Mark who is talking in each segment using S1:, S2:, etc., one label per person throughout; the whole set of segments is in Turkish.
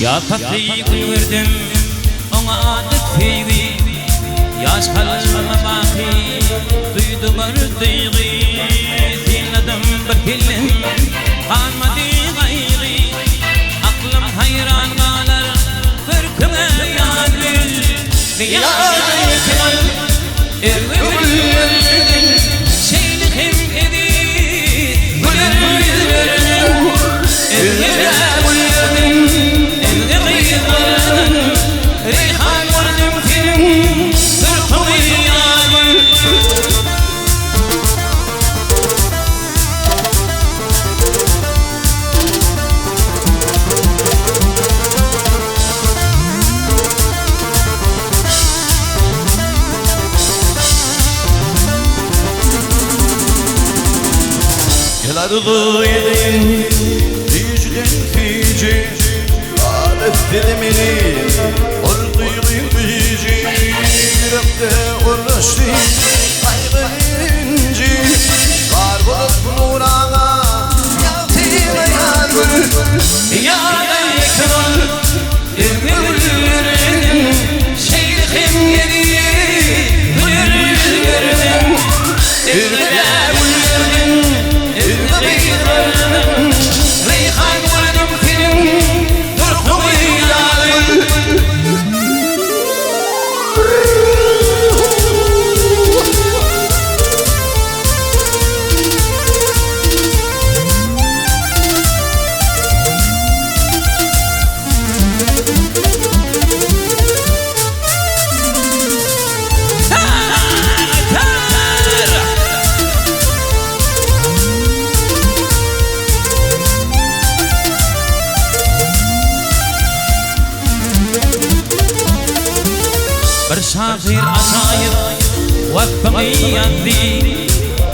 S1: Ya tatlı gül verdim ona adet feyvi Yaş kalma baki duydum ardıyı Dinledim bir kellim kalmadı gayrı Aklım hayran kalır fırkıma ya gül Ya gül Ergüllerin şeyliğim idi Güllerin Ergüllerin Ergüllerin Reyhan vardım film Sırkımı yağmur
S2: Arılı yedim Diclen fici Adet dilimini Orduyum fici Yürekte uğraştı Kaybedinci Var bulup nurana Yaltıyla yargül
S1: Yâda yıkılır Güllerin şeyliğim yedi Güllerin Reyhan vardım film Sırkımı yağmur Şafir acayip vakfımı yandı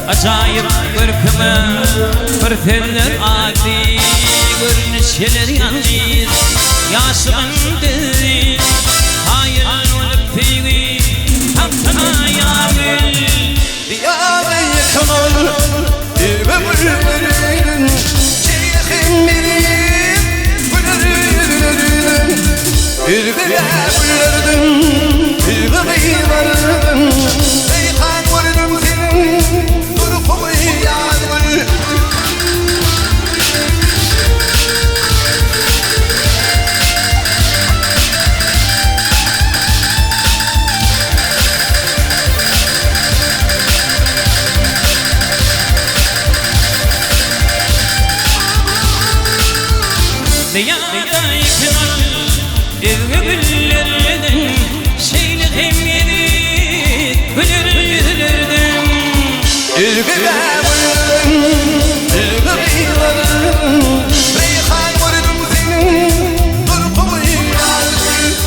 S1: Acayip ırkıma fırfırlar adi Görünüşler yandı yaşımın değil Hayır olup teyvi kaptana yağmur
S2: Diyarı yıkılır Ömürlerin Şeyhim benim Güllerin Güllerin Güllerin Reyhan vardım senin Sırkımı yağmur
S1: Diyarda yıkılır Güllerin şeyliğim yedi Güllerin
S2: Reyhan vardım senin Sırkımı yağmur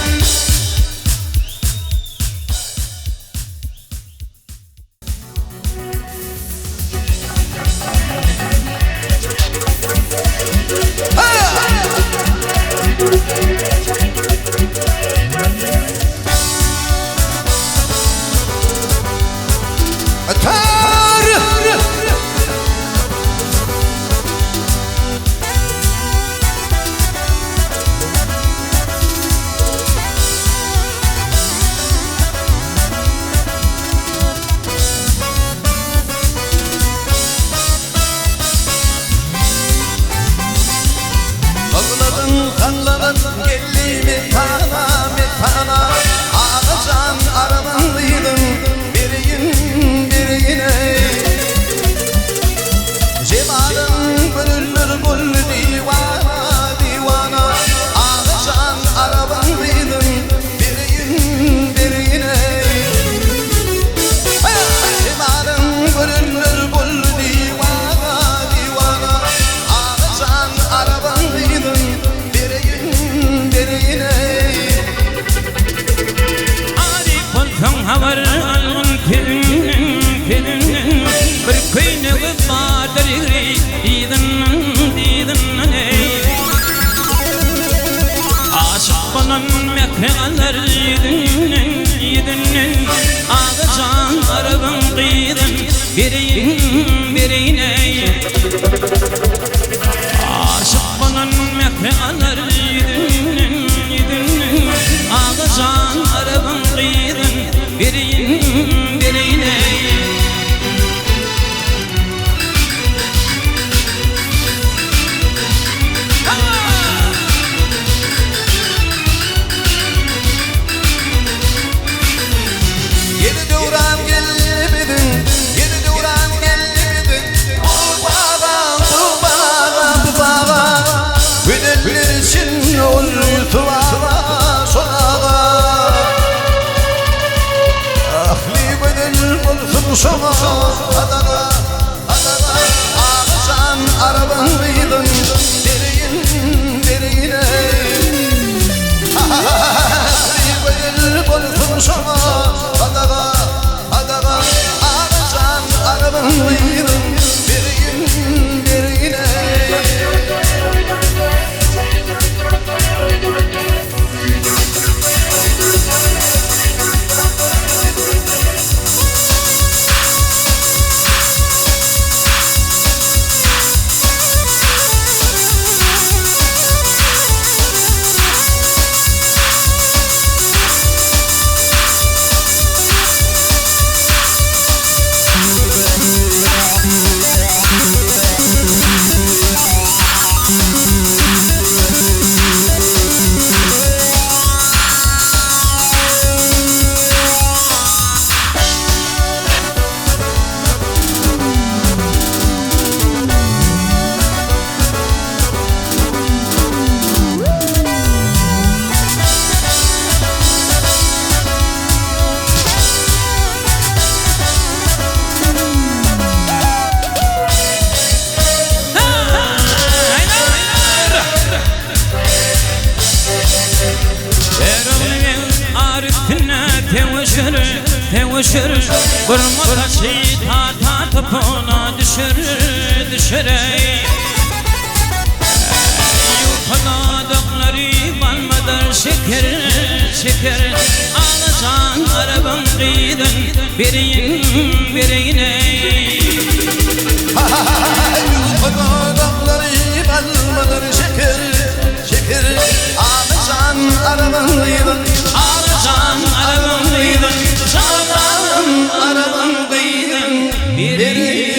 S2: Kanların gelli metana Ağacan arabanlıydın birine Cemalın bölünür gül divana Ağacan arabanlıydın birine Cemalın bölünür gül divana Ağacan arabanlıydın
S1: Havar alın kelin bir köyne vardır idin aşık banan mekhalar idin ağacan araban kıydın birine aşık banan mekhalar idin
S2: sana Adana, Adana Ağacan arabanıydın Dereyin, dereyine Bir bulsun sana Adana, Adana Ağacan arabanıydın Dereyin, dereyine
S1: Teveşür, vurma taşı ta topuna düşür Yukaladıkları balmadır şeker Ağlacan araban kıydın birine
S2: Yukaladıkları balmadır şeker Ağlacan araban kıydın
S1: Ağlacan araban kıydın araban kıydın birine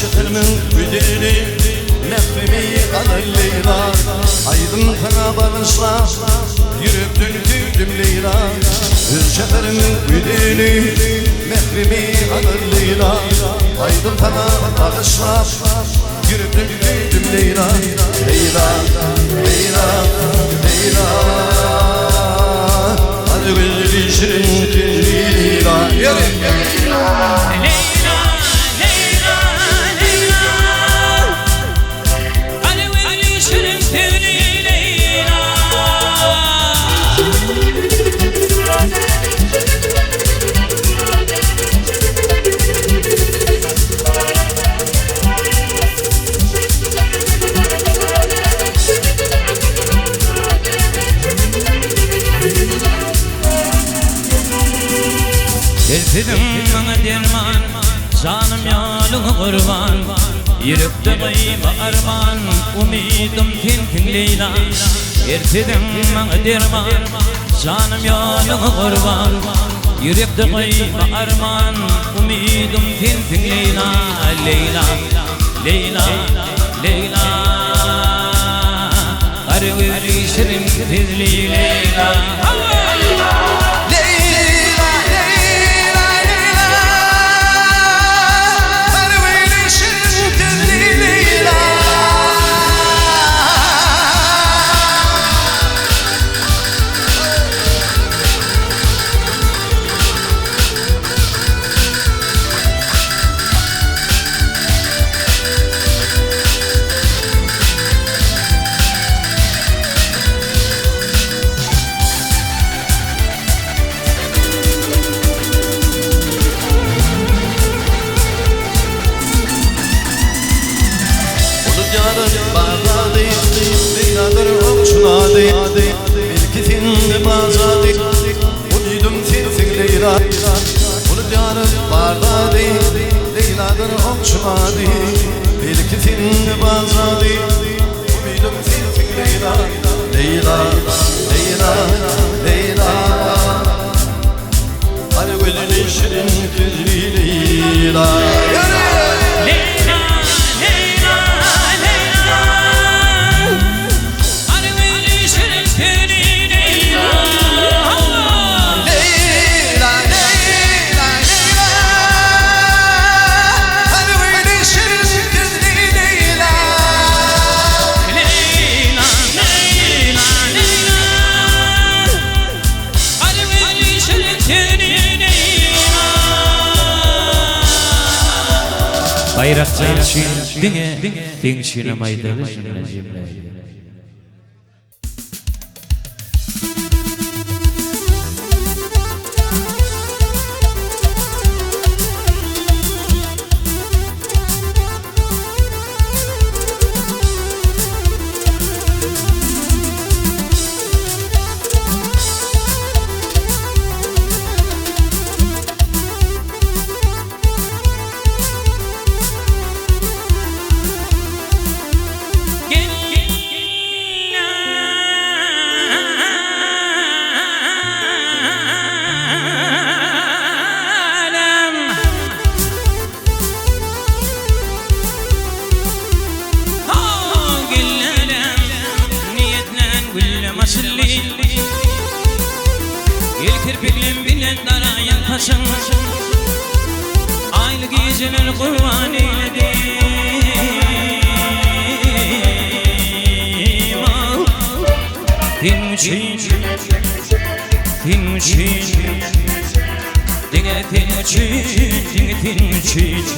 S2: Şeferimin güdeli Mehvemi aleyla Aydın kana barışla Yürüp döndürdüm Leyla Şeferimin güdeli Mehvemi aleyla Aydın kana barışla Yürüp döndürdüm Leyla Leyla, Leyla, Leyla Hadi güzel şirin Leyla Leyla
S1: Getirdim bana derman, canım yoluna kurban Yürüptü kıyma arman, umidim tintin Leyla Getirdim bana derman, canım yoluna kurban Yürüptü kıyma arman, umidim tintin Leyla Leyla, Leyla, Leyla Arıveli şirin tizli Leyla
S2: Melketin mazadi Uydum sensin Leyla Bunu diyarım barda değil Leyla'dır okşumadi Melketin mazadi Uydum sensin Leyla Leyla, Leyla, Leyla Hani gözünün şirin gözlü Leyla Leyla, Leyla
S1: bayrakçı dine dingşine maydalı jimle kirpiklim bilen darayan taşın aylı geceler kurban eyledim din için dine din için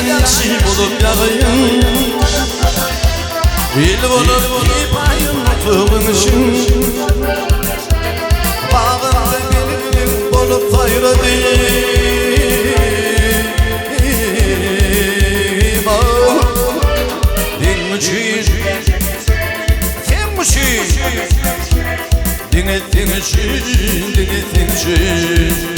S2: Yakşı bulup yağayım İl bulup yıpayım fığınışım Bağımda benim bulup hayradım Dinmişim Dinmişim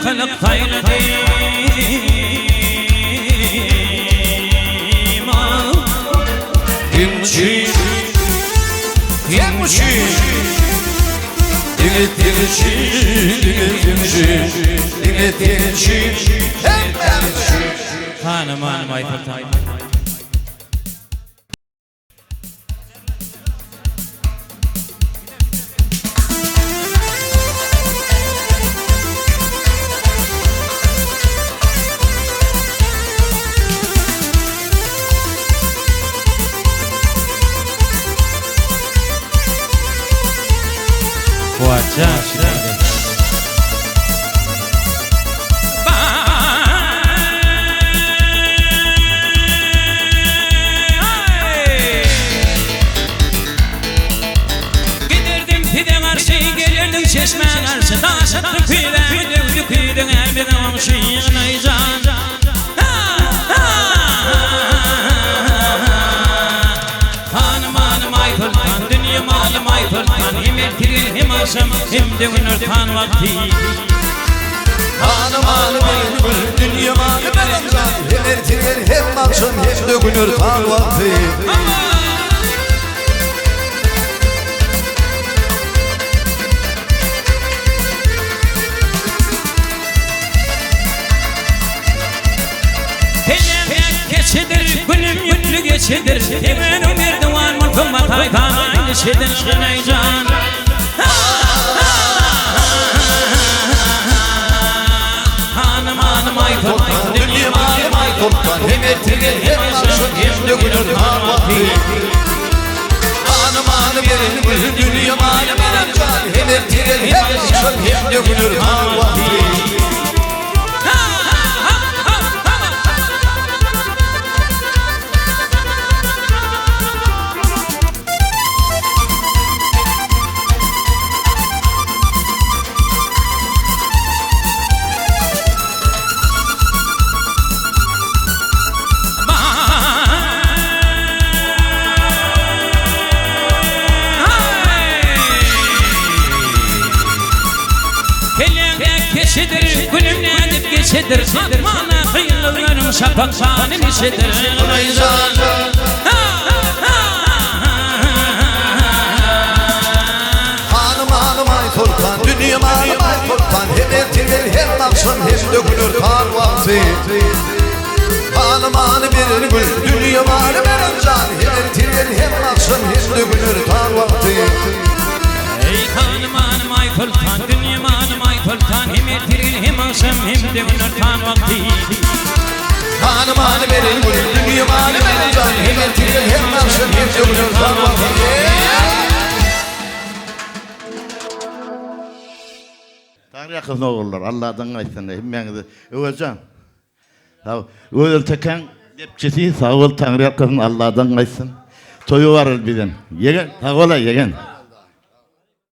S1: خلق طيلتي
S2: تمشي
S1: hanım ayfer
S3: Giderdim pide karşı gelirdim çeşme karşı Taşattım pidemi dövdü pidin elbine olmuşun aycan Hanım ayfırtan dünya malım ayfırtan Hem ertiril hem akşam hem de günür tan vakti
S2: Hanım dünya malım ayfırtan Hem ertiril hem akşam hem de günür tan vakti
S3: Hele geçidir Temenim erdoğan mutuma tayfan geçidir Şenaycan Hanım hanım ay sultan
S2: Dünyam alem ay sultan Hem ertirir hem akşam hem dökülür kan vakti Hanım hanım yerin gülüm dünyam alem erencan Hem ertirir hem akşam hem dökülür kan vakti
S3: Geçidir gülüm ne edip geçidir Bana kıyılırım şafak sanim işidir
S2: Hanım hanım ay sultan Dünyam alem ay sultan Hem ertirir hem akşam hem dökülür kan vakti Hanım hanım yerin gülüm dünyam alem erencan Hem ertirir hem akşam hem dökülür kan vakti
S3: Ey hanım hanım ay sultan Dünyam hanım ay sultan Hem ertirir hem akşam hem dökülür kan vakti
S2: Hanım hanım yerin gülüm dünyam alem erencan Hem ertirir hem akşam hem dökülür kan vakti
S4: Tanrı kızın oğullar, Allah'tan kaçsın da hemmenizi öğreteceğim. Öğreteken depçesi sağ ol Tanrı kızın Allah'tan kaçsın. Toyu var bizden. Yegen, sağ ola yegen.